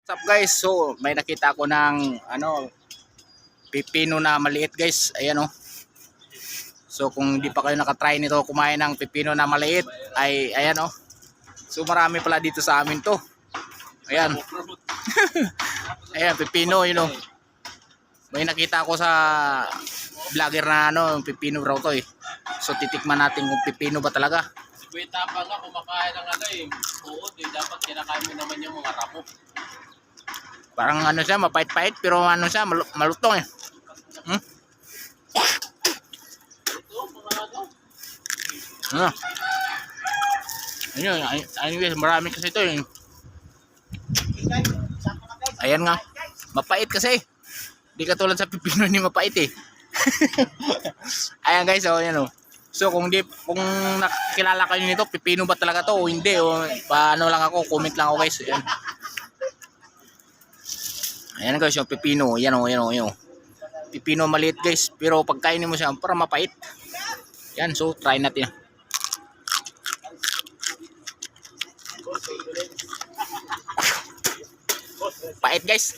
What's up guys? So may nakita ko ng pipino na maliit guys. Ayan oh. So kung hindi pa kayo nakatry nito kumain ng pipino na maliit ay ayan oh. So marami pala dito sa amin to. Ayan. Ayan pipino yun oh. May nakita ko sa vlogger na pipino raw to eh. So titikman natin kung pipino ba talaga. Si Kuya Tapa nga kumakain ng uod eh. Dapat kinakain mo naman yung mga ramo. Parang siya, mapait-pait pero siya, malutong eh. Hmm? Ayun guys, marami kasi ito eh. Ayan nga, mapait kasi. Di katulad sa pipino ni mapait eh. Ayan guys, oh, ayan oh. So kung nakikilala kayo nito, pipino ba talaga to o hindi? O paano lang ako, comment lang ako guys. Ayan guys, yung pipino. Yan o. Pipino maliit guys. Pero pagkainin mo siya, para mapait. Yan, so try natin. Pait guys.